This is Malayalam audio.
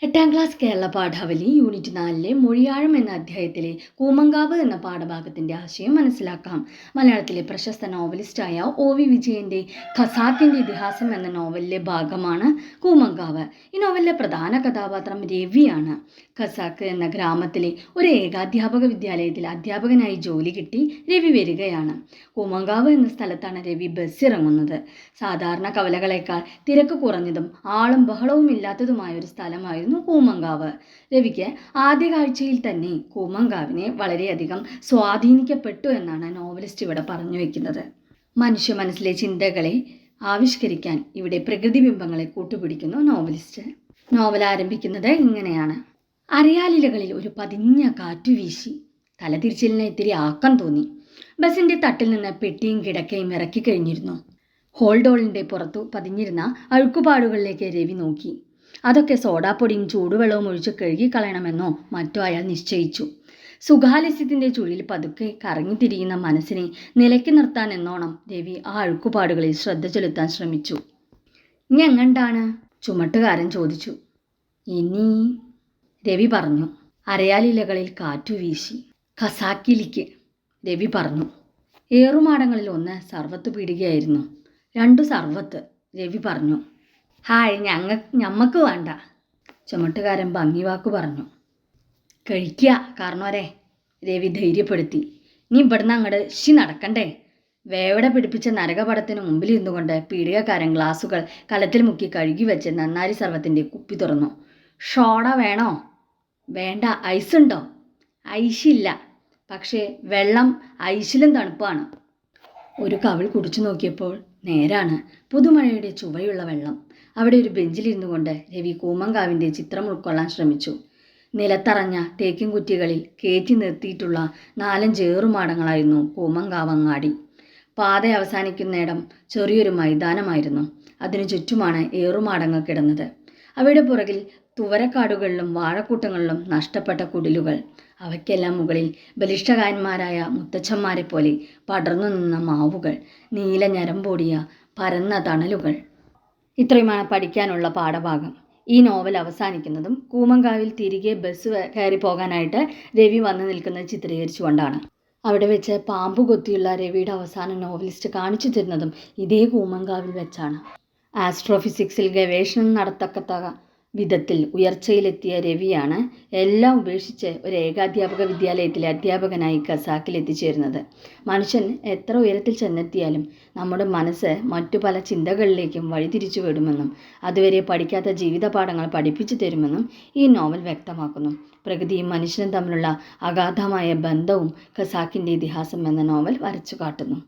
8ാം ക്ലാസ് കേരള പാഠാവലി യൂണിറ്റ് 4 മൊഴിയാഴം എന്ന അധ്യായത്തിലെ കൂമങ്കാവ് എന്ന പാഠഭാഗത്തിന്റെ ആശയം മനസ്സിലാക്കാം. മലയാളത്തിലെ പ്രശസ്ത നോവലിസ്റ്റായ ഒ.വി. വിജയന്റെ ഖസാക്കിന്റെ ഇതിഹാസം എന്ന നോവലിലെ ഭാഗമാണ് കൂമങ്കാവ്. ഈ നോവലിലെ പ്രധാന കഥാപാത്രം രവിയാണ്. ഖസാക്ക് എന്ന ഗ്രാമത്തിലെ ഒരു ഏകാധ്യാപക വിദ്യാലയത്തിൽ അധ്യാപകനായി ജോലി കിട്ടി രവി വരികയാണ്. കൂമങ്കാവ് എന്ന സ്ഥലത്താണ് രവി ബസ് ഇറങ്ങുന്നത്. സാധാരണ കവലകളേക്കാൾ തിരക്ക് കുറഞ്ഞതും ആളും ബഹളവും ഇല്ലാത്തതുമായ ഒരു സ്ഥലമായിരുന്നു കൂമങ്കാവ്. രവിക്ക് ആദ്യ കാഴ്ചയിൽ തന്നെ കൂമങ്കാവിനെ വളരെയധികം സ്വാധീനിക്കപ്പെട്ടു എന്നാണ് നോവലിസ്റ്റ് ഇവിടെ പറഞ്ഞു വയ്ക്കുന്നത്. മനുഷ്യ മനസ്സിലെ ചിന്തകളെ ആവിഷ്കരിക്കാൻ ഇവിടെ പ്രകൃതി ബിംബങ്ങളെ കൂട്ടുപിടിക്കുന്നു നോവലിസ്റ്റ്. നോവൽ ആരംഭിക്കുന്നത് ഇങ്ങനെയാണ്. അരയാലിലകളിൽ ഒരു പതിഞ്ഞ കാറ്റുവീശി. തലതിരിച്ചിലിന് ഇത്തിരി ആക്കം തോന്നി. ബസിന്റെ തട്ടിൽ നിന്ന് പെട്ടിയും കിടക്കയും ഇറക്കി കഴിഞ്ഞിരുന്നു. ഹോൾഡോളിന്റെ പുറത്തു പതിഞ്ഞിരുന്ന അഴുക്കുപാടുകളിലേക്ക് രവി നോക്കി. അതൊക്കെ സോഡാപ്പൊടിയും ചൂടുവെള്ളവും ഒഴിച്ച് കഴുകിക്കളയണമെന്നോ മറ്റോ അയാൾ നിശ്ചയിച്ചു. സുഖാലസ്യത്തിന്റെ ചുഴിയിൽ പതുക്കെ കറങ്ങിത്തിരിയുന്ന മനസ്സിനെ നിലയ്ക്ക് നിർത്താൻ എന്നോണം രവി ആ അഴുക്കുപാടുകളിൽ ശ്രദ്ധ ചെലുത്താൻ ശ്രമിച്ചു. ഇനി എങ്ങണ്ടാണ്? ചുമട്ടുകാരൻ ചോദിച്ചു. ഇനി രവി പറഞ്ഞു. അരയാലിലകളിൽ കാറ്റുവീശി. ഖസാക്കിലേക്ക് രവി പറഞ്ഞു. ഏറുമാടങ്ങളിൽ ഒന്ന് സർവത്ത് പീടികയായിരുന്നു. 2 സർവത്ത് രവി പറഞ്ഞു. ഹായ്, ഞമ്മക്ക് വേണ്ട, ചുമട്ടുകാരൻ ഭംഗിവാക്ക് പറഞ്ഞു. കഴിക്കുക കാരണവരെ, രവി ധൈര്യപ്പെടുത്തി. നീ ഇവിടുന്ന് അങ്ങോട്ട് നടക്കണ്ടേ? വേവട പിടിപ്പിച്ച നരകപടത്തിന് മുമ്പിൽ ഇരുന്നുകൊണ്ട് പീടികക്കാരൻ ഗ്ലാസുകൾ കലത്തിൽ മുക്കി കഴുകി വെച്ച് നന്നാരി സർവത്തിൻ്റെ കുപ്പി തുറന്നു. ഷോഡ വേണോ? വേണ്ട. ഐസ് ഉണ്ടോ? ഐസില്ല, പക്ഷേ വെള്ളം ഐസിലും തണുപ്പാണ്. ഒരു കവിൾ കുടിച്ചു നോക്കിയപ്പോൾ നേരാണ്, പുതുമഴയുടെ ചുവയുള്ള വെള്ളം. അവിടെ ഒരു ബെഞ്ചിലിരുന്നു കൊണ്ട് രവി കൂമങ്കാവിൻ്റെ ചിത്രം ഉൾക്കൊള്ളാൻ ശ്രമിച്ചു. നിലത്തറഞ്ഞ തേക്കിൻ കുറ്റികളിൽ കയറ്റി നിർത്തിയിട്ടുള്ള 4-5 ഏറുമാടങ്ങളായിരുന്നു കൂമങ്കാവങ്ങാടി. പാത അവസാനിക്കുന്നിടം ചെറിയൊരു മൈതാനമായിരുന്നു. അതിനു ചുറ്റുമാണ് ഏറുമാടങ്ങൾ കിടന്നത്. അവയുടെ പുറകിൽ തുവരക്കാടുകളിലും വാഴക്കൂട്ടങ്ങളിലും നഷ്ടപ്പെട്ട കുടിലുകൾ. അവയ്ക്കെല്ലാം മുകളിൽ ബലിഷ്ഠകായന്മാരായ മുത്തച്ഛന്മാരെ പോലെ പടർന്നു നിന്ന മാവുകൾ, നീല ഞരമ്പോടിയ പരന്ന തണലുകൾ. ഇത്രയുമാണ് പഠിക്കാനുള്ള പാഠഭാഗം. ഈ നോവൽ അവസാനിക്കുന്നതും കൂമങ്കാവിൽ തിരികെ ബസ് കയറി പോകാനായിട്ട് രവി വന്നു നിൽക്കുന്നത് ചിത്രീകരിച്ചുകൊണ്ടാണ്. അവിടെ വെച്ച് പാമ്പ് കൊത്തിയുള്ള രവിയുടെ അവസാനം നോവലിസ്റ്റ് കാണിച്ചു തരുന്നതും ഇതേ കൂമങ്കാവിൽ വെച്ചാണ്. ആസ്ട്രോഫിസിക്സിൽ ഗവേഷണം നടത്തക്കത്തക വിധത്തിൽ ഉയർച്ചയിലെത്തിയ രവിയാണ് എല്ലാം ഉപേക്ഷിച്ച് ഒരു ഏകാധ്യാപക വിദ്യാലയത്തിലെ അധ്യാപകനായി ഖസാക്കിൽ എത്തിച്ചേരുന്നത്. മനുഷ്യൻ എത്ര ഉയരത്തിൽ ചെന്നെത്തിയാലും നമ്മുടെ മനസ്സ് മറ്റു പല ചിന്തകളിലേക്കും വഴിതിരിച്ചു വിടുമെന്നും അതുവരെ പഠിക്കാത്ത ജീവിത പാഠങ്ങൾ പഠിപ്പിച്ചു തരുമെന്നും ഈ നോവൽ വ്യക്തമാക്കുന്നു. പ്രകൃതിയും മനുഷ്യനും തമ്മിലുള്ള അഗാധമായ ബന്ധവും ഖസാക്കിൻ്റെ ഇതിഹാസം എന്ന നോവൽ വരച്ചു കാട്ടുന്നു.